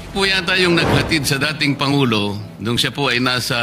po yata yung naghatid sa dating Pangulo nung siya po ay nasa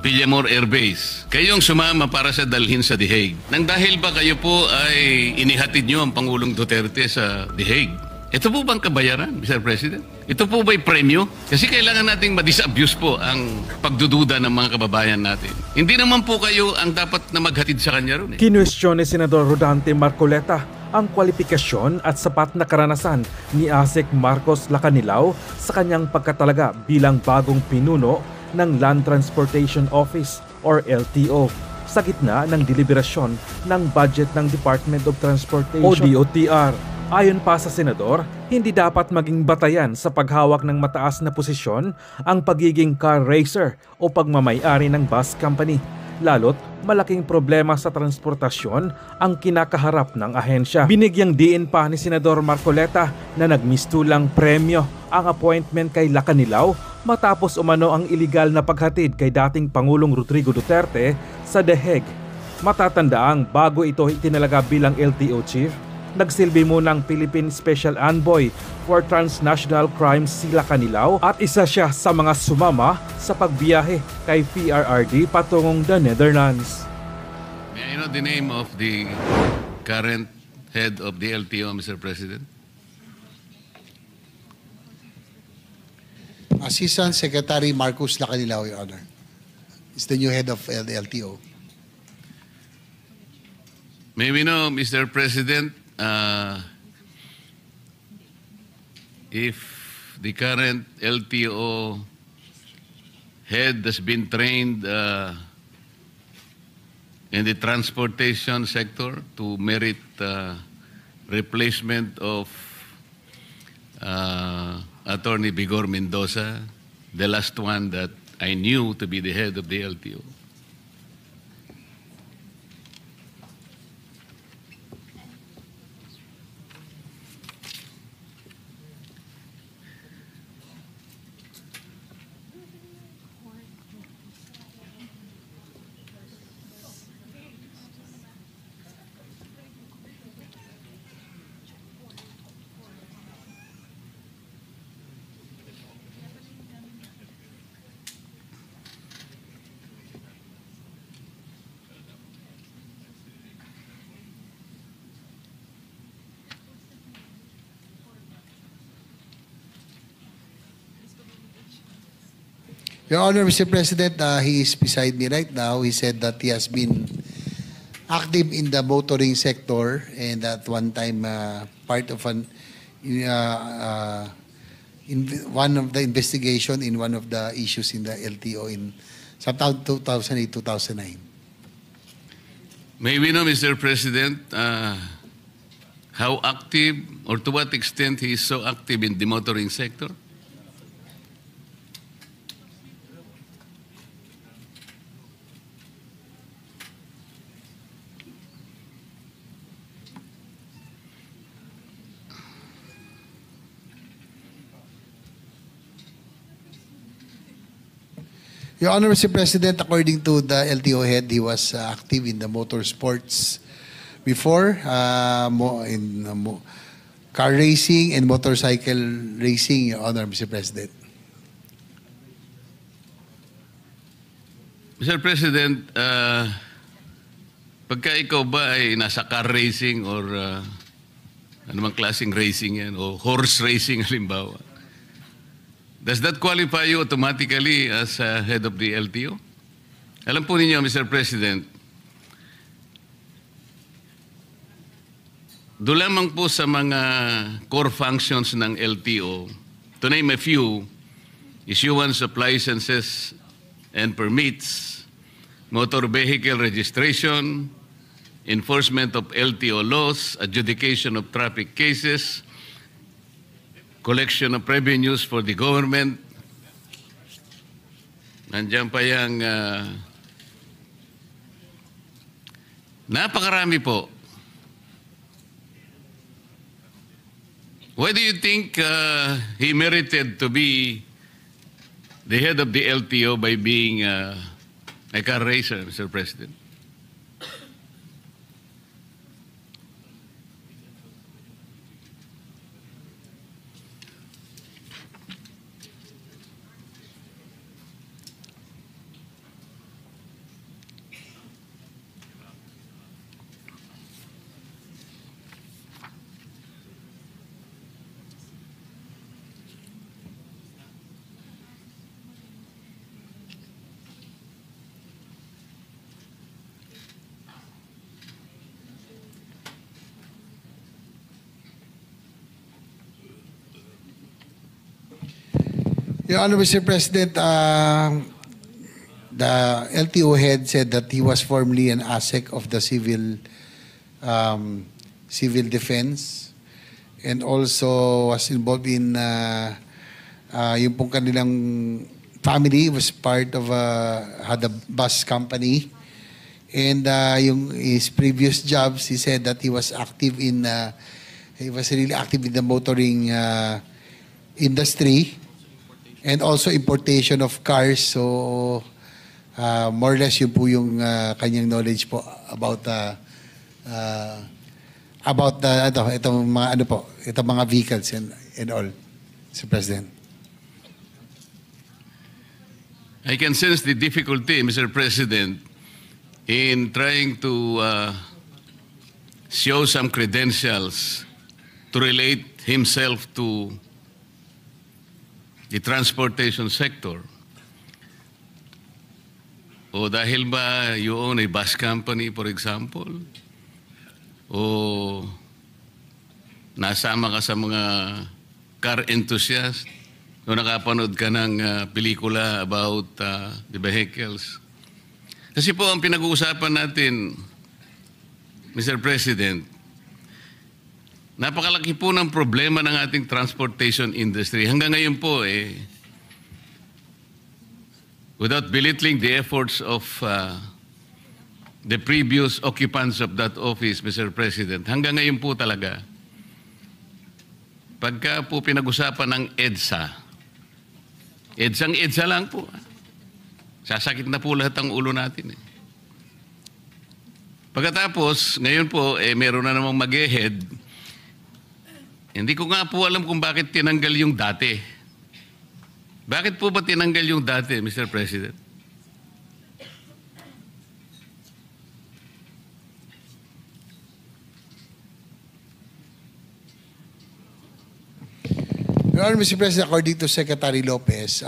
Villamor Air Base. Kayong sumama para sa dalhin sa The Hague. Nang dahil ba kayo po ay inihatid nyo ang Pangulong Duterte sa The Hague? Ito po bang kabayaran, Mr. President? Ito po ba'y premyo? Kasi kailangan nating ma-disabuse po ang pagdududa ng mga kababayan natin. Hindi naman po kayo ang dapat na maghatid sa kanya ron. Kinwestiyon ni Senador Rodante Marcoleta ang kwalifikasyon at sapat na karanasan ni ASEC Marcos Lacanilao sa kanyang pagkatalaga bilang bagong pinuno ng Land Transportation Office or LTO sa gitna ng deliberasyon ng budget ng Department of Transportation o DOTR. Ayon pa sa senador, hindi dapat maging batayan sa paghawak ng mataas na posisyon ang pagiging car racer o pagmamay-ari ng bus company. Lalo't malaking problema sa transportasyon ang kinakaharap ng ahensya. Binigyang diin pa ni Senador Marcoleta na nagmistulang premyo ang appointment kay Lacanilao matapos umano ang iligal na paghatid kay dating Pangulong Rodrigo Duterte sa The Hague. Matatandaang bago ito itinalaga bilang LTO chief, nagsilbi munang Philippine Special Envoy for Transnational Crimes si Lacanilao at isa siya sa mga sumama sa pagbiyahe kay PRRD patungong the Netherlands. May I know the name of the current head of the LTO, Mr. President? Assistant Secretary Marcos Lacanilao, Your Honor, is the new head of the LTO. May we know, Mr. President, if the current LTO head has been trained in the transportation sector to merit replacement of Attorney Bigor Mendoza, the last one that I knew to be the head of the LTO. Your Honor, Mr. President, he is beside me right now. He said that he has been active in the motoring sector and at one time part of in one of the investigation in one of the issues in the LTO in sometime 2008-2009. May we know, Mr. President, how active or to what extent he is so active in the motoring sector? Your Honor, Mr. President, according to the LTO head, he was active in the motorsports before, car racing and motorcycle racing, Your Honor, Mr. President. Mr. President, pagka ikaw ba ay nasa car racing or anumang klaseng racing yan o horse racing halimbawa, does that qualify you automatically as head of the LTO? Alam po ninyo, Mr. President, doon lamang po sa mga core functions ng LTO, to name a few, issuance of licenses and permits, motor vehicle registration, enforcement of LTO laws, adjudication of traffic cases, collection of revenues for the government. Nandiyan pa yung napakarami po. Why do you think he merited to be the head of the LTO by being a car racer, Mr. President? Your Honor, Mr. President, the LTO head said that he was formerly an ASEC of the civil defense and also was involved in yung pong kanilang family was part of had a bus company. And his previous jobs, he said that he was really active in the motoring industry and also importation of cars. So more or less yun po yung kanyang knowledge po about itong mga vehicles and all, Mr. President. I can sense the difficulty, Mr. President, in trying to show some credentials to relate himself to the transportation sector. O dahil ba you own a bus company, for example? O nasama ka sa mga car enthusiast? O nakapanood ka ng pelikula about the vehicles? Kasi po ang pinag-uusapan natin, Mr. President, napakalaki po ng problema ng ating transportation industry. Hanggang ngayon po, without belittling the efforts of the previous occupants of that office, Mr. President, hanggang ngayon po talaga, pagka po pinag-usapan ng EDSA, EDSA lang po. Sasakit na po lahat ang ulo natin. Pagkatapos, ngayon po, meron na namang mag-e-head. Hindi ko nga po alam kung bakit tinanggal yung dati. Bakit po ba tinanggal yung dati, Mr. President? Your Honor, Mr. President, according to Secretary Lopez,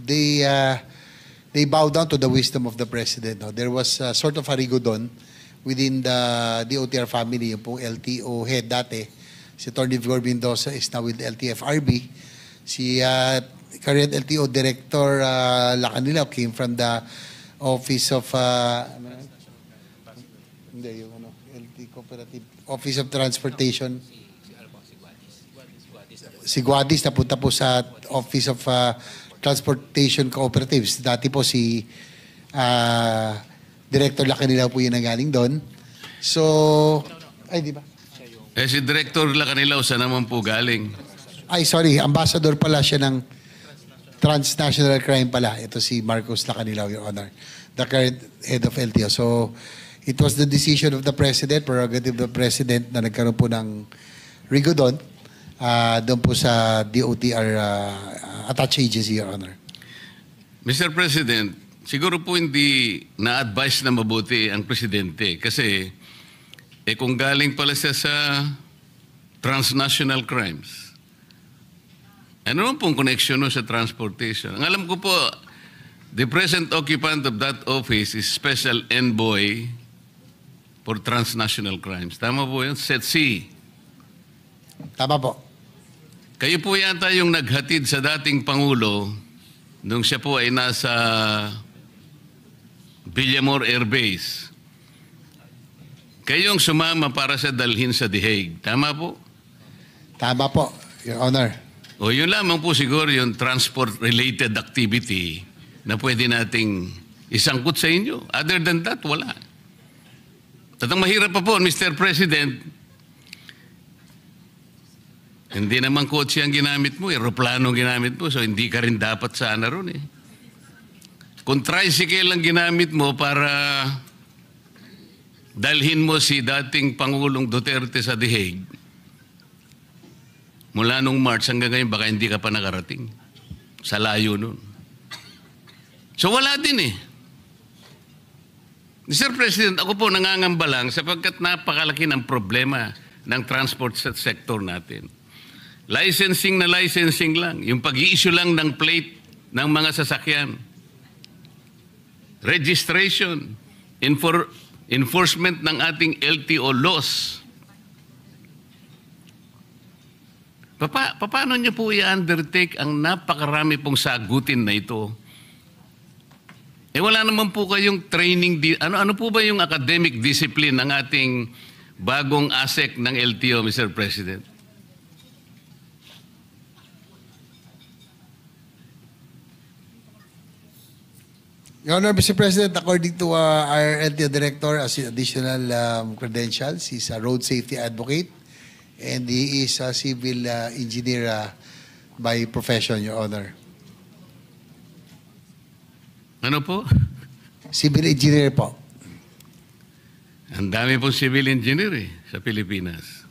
they bow down to the wisdom of the President. No? There was sort of a rigodon within the DOTR family, yung pong LTO head dati. Si Atty. Vigor Mendoza is now with LTFRB. Si current LTO Director Lacanilao came from the Office of LT Cooperative Office of Transportation. Si Guadis napunta po sa Office of Transportation Cooperatives. Dati po si Director Lacanilao po yung nanggaling doon. So, ay di ba? Si Director Lacanilao, saan naman po galing? Ay, sorry. Ambassador pala siya ng transnational crime pala. Ito si Marcos Lacanilao, Your Honor. The current head of LTO. So, it was the decision of the President, prerogative of the President na nagkaroon po ng rigodon doon po sa DOTR attached agency, Your Honor. Mr. President, siguro po hindi na-advise na mabuti ang Presidente kasi kung galing pala siya sa transnational crimes, ano naman pong connection no sa transportation? Ang alam ko po, the present occupant of that office is Special Envoy for Transnational Crimes. Tama po yun? SETC. Tama po. Kayo po yata yung naghatid sa dating Pangulo nung siya po ay nasa Villamor Air Base. Kayong sumama para sa dalhin sa The Hague. Tama po? Tama po, Your Honor. O yun lamang po siguro yung transport-related activity na pwede nating isangkot sa inyo. Other than that, wala. At ang mahirap pa po, Mr. President, hindi naman kotse ang ginamit mo, aeroplano ang ginamit mo, so hindi ka rin dapat sana ron eh. Kung tricycle ang ginamit mo para dalhin mo si dating Pangulong Duterte sa The Hague, mula nung March hanggang ngayon, baka hindi ka pa nakarating. Sa layo nun. So wala din eh. Mr. President, ako po nangangamba lang sapagkat napakalaki ng problema ng transport sector natin. Licensing na licensing lang. Yung pag-i-issue lang ng plate ng mga sasakyan. Registration. Enforcement ng ating LTO laws. Paano niyo po i-undertake ang napakarami pong sagutin na ito? Wala naman po kayong training. Ano po ba yung academic discipline ng ating bagong ASEC ng LTO, Mr. President? Your Honor, Mr. President, according to our LTO Director, as additional credentials, he's a road safety advocate and he is a civil engineer by profession, Your Honor. Ano po? Civil engineer po. Ang dami pong civil engineer sa Pilipinas.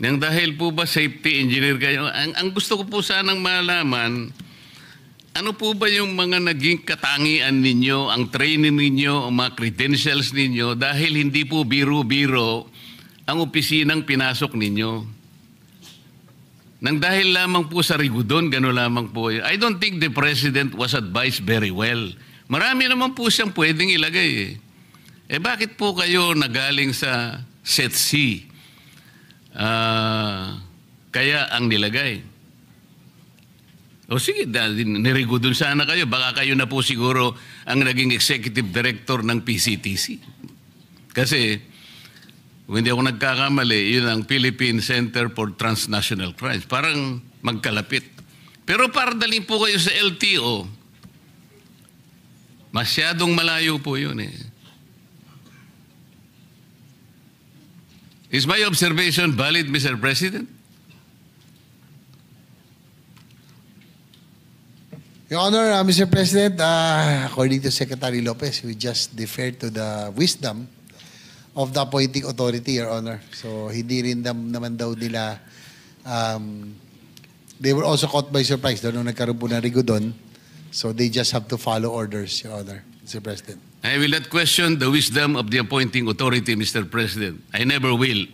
Nang dahil po ba safety engineer kayo, ang gusto ko po sanang malaman, ano po ba yung mga naging katangian ninyo, ang training ninyo, ang mga credentials ninyo, dahil hindi po biro-biro ang opisinang pinasok ninyo? Nang dahil lamang po sa rigudon, gano'n lamang po. I don't think the President was advised very well. Marami naman po siyang pwedeng ilagay. Bakit po kayo nagaling sa Set C? Kaya ang nilagay. O sige, nirigudon sana kayo. Baka kayo na po siguro ang naging executive director ng PCTC. Kasi, kung hindi ako nagkakamali, yun ang Philippine Center for Transnational Crimes. Parang magkalapit. Pero para dalhin po kayo sa LTO, masyadong malayo po yun eh. Is my observation valid, Mr. President? Your Honor, Mr. President, according to Secretary Lopez, we just defer to the wisdom of the appointing authority, Your Honor. So, hindi rin naman daw nila, they were also caught by surprise doon nung nagkaroon po ng rigudon. So, they just have to follow orders, Your Honor, Mr. President. I will not question the wisdom of the appointing authority, Mr. President. I never will.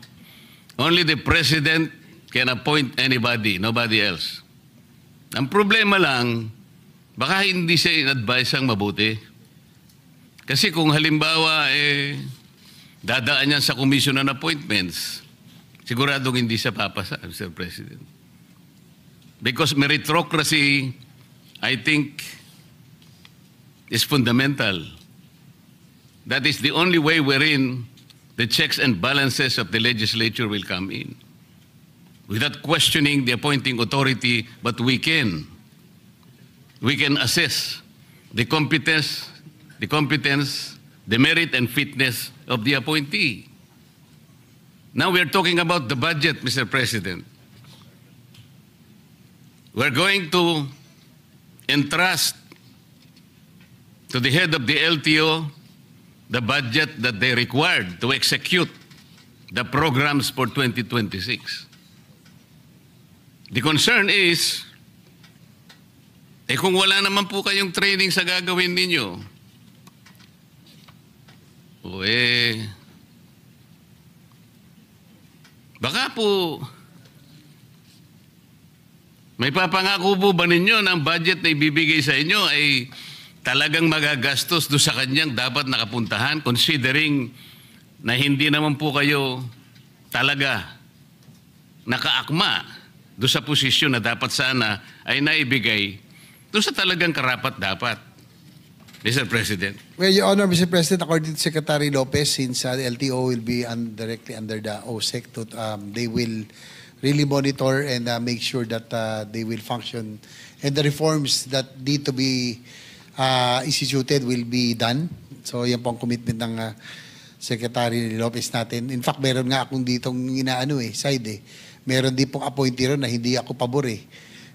Only the President can appoint anybody, nobody else. Ang problema lang, baka hindi siya in-advise ang mabuti. Kasi kung halimbawa, dadaan yan sa Commission on Appointments, siguradong hindi siya papasa, Mr. President. Because meritocracy, I think, is fundamental. That is the only way wherein the checks and balances of the legislature will come in. Without questioning the appointing authority, but we can assess the competence, the merit and fitness of the appointee. Now we are talking about the budget, Mr. President. We're going to entrust to the head of the LTO the budget that they required to execute the programs for 2026. The concern is, kung wala naman po kayong training sa gagawin ninyo, baka po, may papangako po ba ninyo na ang budget na ibibigay sa inyo ay talagang magagastos do sa kanyang dapat nakapuntahan, considering na hindi naman po kayo talaga nakaakma do sa posisyon na dapat sana ay naibigay doon sa talagang karapat-dapat, Mr. President. Well, Your Honor, Mr. President, according to Secretary Lopez, since the LTO will be directly under the OSEC, they will really monitor and make sure that they will function and the reforms that need to be instituted will be done. So, yan po ang commitment ng Secretary Lopez natin. In fact, meron nga akong ditong side. Meron din pong appointee ron na hindi ako pabor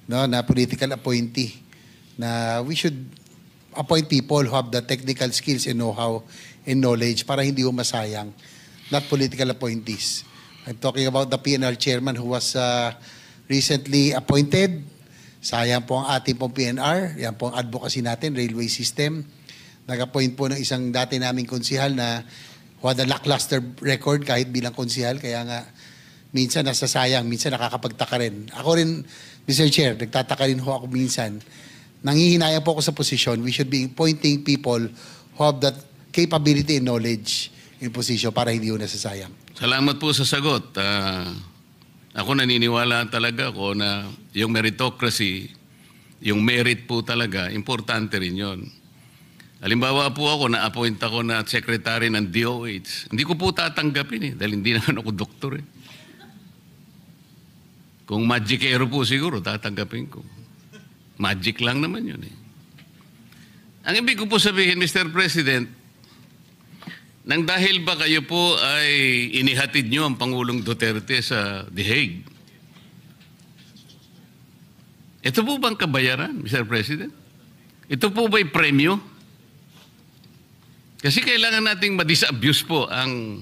no, na political appointee. Na we should appoint people who have the technical skills and know-how and knowledge para hindi masayang, not political appointees. I'm talking about the PNR chairman who was recently appointed. Sayang po ang ating pong PNR. Yan po ang advocacy natin, railway system. Nag-appoint po ng isang dati naming konsihal na who had a lackluster record kahit bilang konsihal. Kaya nga, minsan nasasayang, minsan nakakapagtaka rin. Ako rin, Mr. Chair, nagtataka rin ho ako minsan. Nangihinayang po ako sa posisyon. We should be appointing people who have that capability and knowledge in position para hindi ho nasasayang. Salamat po sa sagot, Ako naniniwala talaga ako na yung meritocracy, yung merit po talaga, importante rin yun. Halimbawa po ako, na-appoint ako na secretary ng DOH. Hindi ko po tatanggapin dahil hindi naman ako doktor Kung magicero po siguro, tatanggapin ko. Magic lang naman yun Ang ibig ko po sabihin, Mr. President, nang dahil ba kayo po ay inihatid nyo ang Pangulong Duterte sa The Hague? Ito po bang kabayaran, Mr. President? Ito po ba'y premyo? Kasi kailangan nating ma-disabuse po ang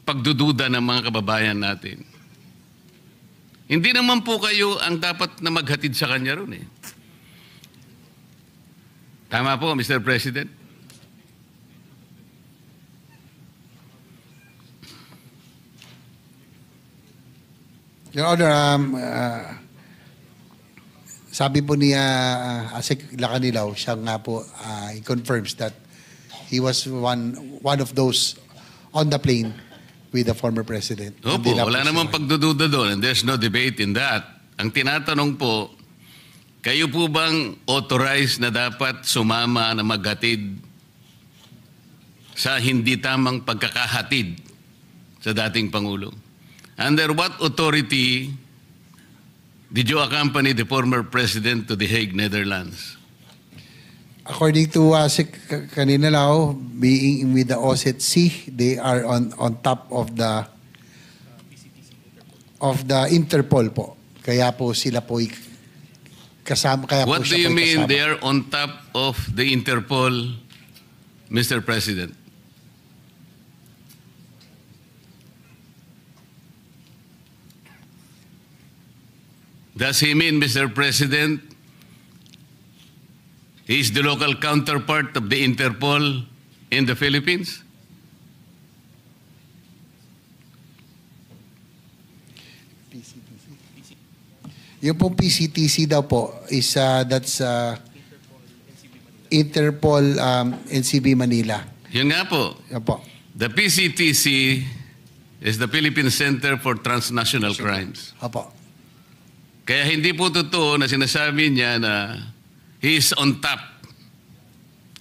pagdududa ng mga kababayan natin. Hindi naman po kayo ang dapat na maghatid sa kanya ron Tama po, Mr. President? Your Honor, sabi po ni Asik Lacanilaw, siya nga po, he confirms that he was one of those on the plane with the former president. Opo, wala namang pagdududa doon and there's no debate in that. Ang tinatanong po, kayo po bang authorized na dapat sumama na maghatid sa hindi tamang pagkakahatid sa dating Pangulo? Under what authority did you accompany the former president to The Hague, Netherlands? According to Asik Lacanilaw, being with the OSCE, they are on top of the Interpol po. Kaya po sila po kasama. Kaya What po do siya you po mean kasama. they are on top of the Interpol, Mr. President? Does he mean, Mr. President, he is the local counterpart of the Interpol in the Philippines? Yung pong PCTC daw po is that's Interpol NCB Manila. Yun nga po. Yan po. The PCTC is the Philippine Center for Transnational Crimes. Opo. Kaya hindi po totoo na sinasabi niya na he is on top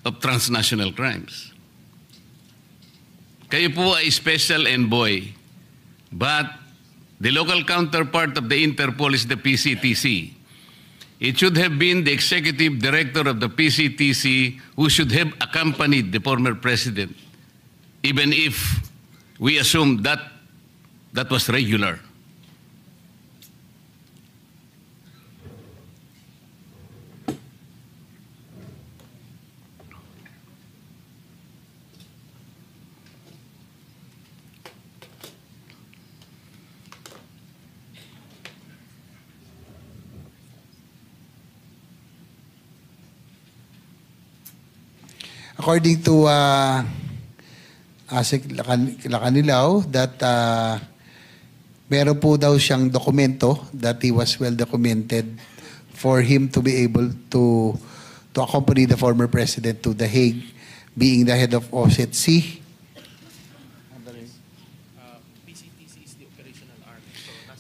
of transnational crimes. Kayo po ay special envoy, but the local counterpart of the Interpol is the PCTC. It should have been the executive director of the PCTC who should have accompanied the former president, even if we assume that that was regular. According to Asik Lacanilaw, that meron po daw siyang dokumento that he was well documented for him to be able to accompany the former president to The Hague, being the head of OSCE.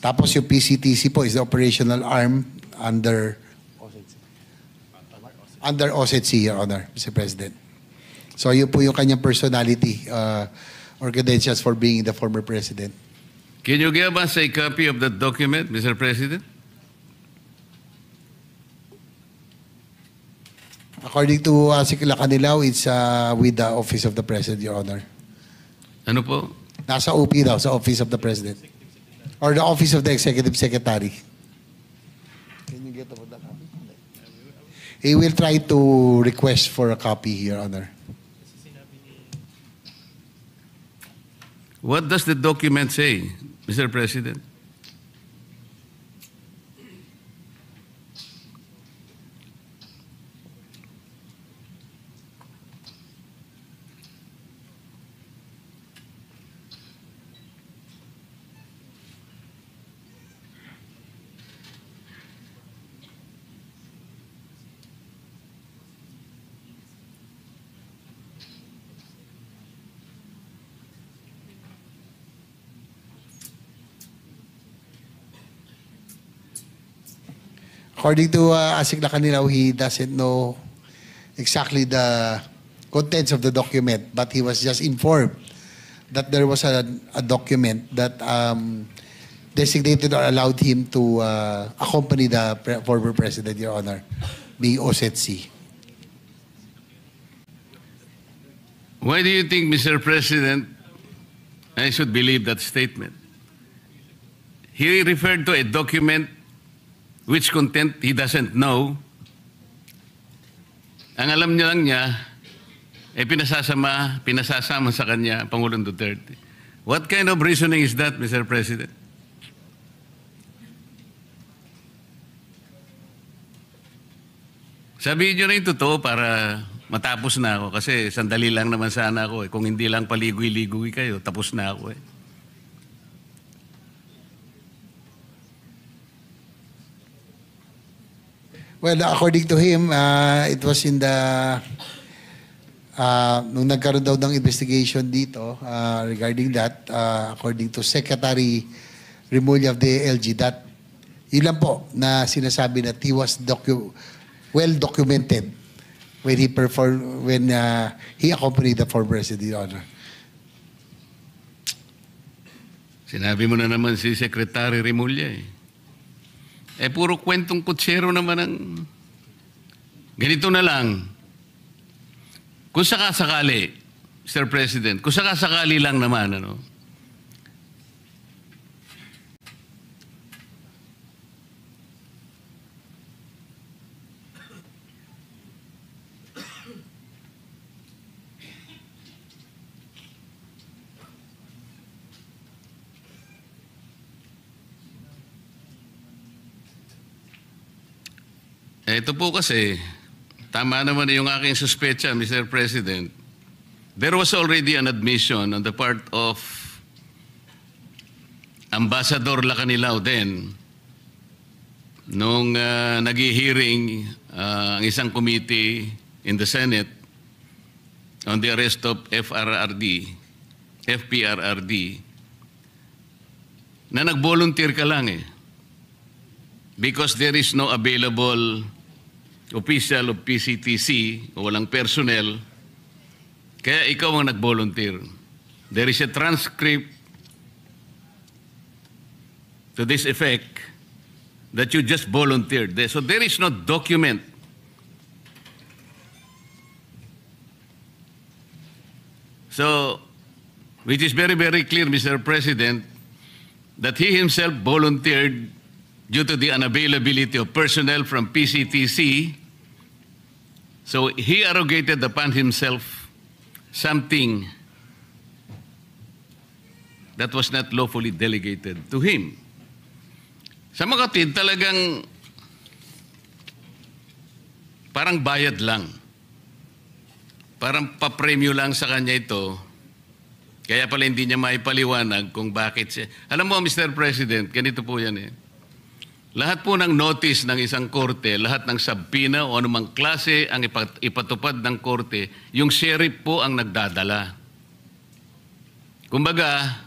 Tapos yung PCTC po is the operational arm under OSCE, Your Honor, Mr. President. So yun po yung kanyang personality or credentials for being the former president. Can you give us a copy of that document, Mr. President? According to Asik Lacanilaw, it's with the Office of the President, Your Honor. Ano po? Nasa OP daw, sa Office of the President. Or the Office of the Executive Secretary. Can you get about that copy? He will try to request for a copy, Your Honor. What does the document say, Mr. President? According to Asik Lacanilaw, he doesn't know exactly the contents of the document, but he was just informed that there was a document that designated or allowed him to accompany the former president, Your Honor, being OSETC. Why do you think, Mr. President, I should believe that statement? He referred to a document which content he doesn't know. Ang alam niya lang niya, pinasasama sa kanya Pangulong Duterte. What kind of reasoning is that, Mr. President? Sabihin niyo na yung totoo para matapos na ako kasi sandali lang naman sana ako eh. Kung hindi lang paligoy-ligoy kayo, tapos na ako eh. Well, according to him, it was in the nung nagkaroon daw ng investigation dito regarding that, according to Secretary Remulla of the LG, that yun lang po na sinasabi that he was well documented when he accompanied the former president, Your Honor. Sinabi mo na naman si Secretary Remulla eh. Puro kwentong kutsero naman ang... Ganito na lang. Kung sakasakali, Mr. President, kung sakasakali lang naman, ano, ito po kasi, tama naman yung aking suspecha, Mr. President. There was already an admission on the part of Ambassador Lacanilaw then nung nag-hearing ang isang committee in the Senate on the arrest of FPRRD, na nag-volunteer ka lang eh. Because there is no available official of PCTC o walang personnel, kaya ikaw ang nag-volunteer. There is a transcript to this effect that you just volunteered. So there is no document. So, which is very, very clear, Mr. President, that he himself volunteered due to the unavailability of personnel from PCTC. So he arrogated upon himself something that was not lawfully delegated to him. Sa mga kapatid, talagang parang bayad lang. Parang papremyo lang sa kanya ito. Kaya pala hindi niya maipaliwanag kung bakit siya. Alam mo, Mr. President, ganito po yan eh. Lahat po ng notice ng isang korte, lahat ng sabpina o anumang klase ang ipatupad ng korte, yung sheriff po ang nagdadala. Kumbaga,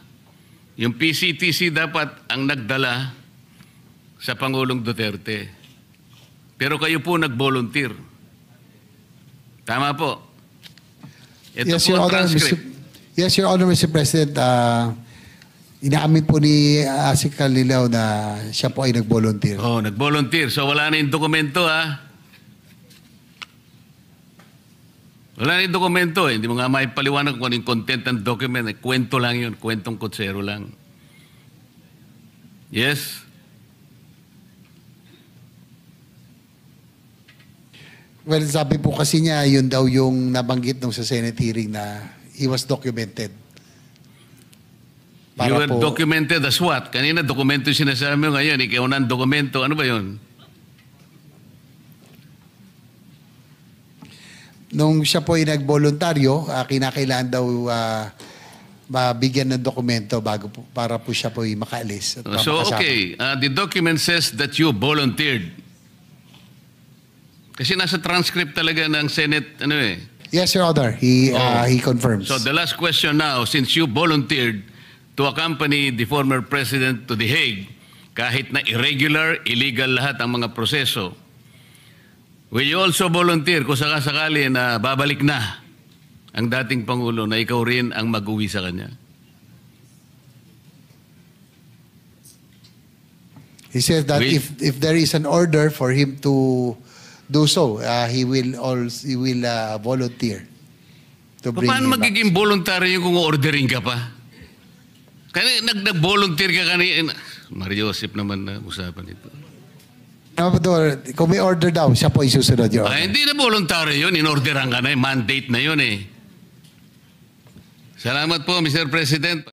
yung PCTC dapat ang nagdala sa Pangulong Duterte. Pero kayo po nag-volunteer. Tama po. Ito Yes, po Your ang Honor, transcript. Yes, Your Honor, Mr. President. Inaamin po ni Asik Lacanilaw na siya po ay nag-volunteer. Oh, nag-volunteer. So wala na yung dokumento, ha? Wala na yung dokumento, eh. Hindi mo nga maipaliwanag kung ano yung content ng document. Eh, kwento lang yun. Kwentong kutsero lang. Yes? Well, sabi po kasi niya, yun daw yung nabanggit nung sa Senate hearing na he was documented. You were documented as what? Kanina dokumento yung sinasabi mo, ngayon ikaw na ang dokumento. Ano ba yun? Nung siya po ay nag-voluntaryo, kinakailangan daw mabigyan ng dokumento para po siya po ay makaalis. At So makasama. okay, the document says that you volunteered. Kasi nasa transcript talaga ng Senate, ano eh. Yes, Your Honor. He confirms. So the last question now, since you volunteered to accompany the former president to The Hague, kahit na irregular, illegal lahat ang mga proseso, will you also volunteer kung sakasakali na babalik na ang dating Pangulo na ikaw rin ang mag-uwi sa kanya? He says that We- if there is an order for him to do so, he will volunteer to bring Paano him back. magiging voluntary yung kung ordering ka pa? Kaya nag-volunteer ka kanina. Mario Joseph naman na usapan ito. Kung may order daw, siya po isusunod, Your Honor. Ay, hindi na voluntary yun. In-orderan ka na. Mandate na yun eh. Salamat po, Mr. President.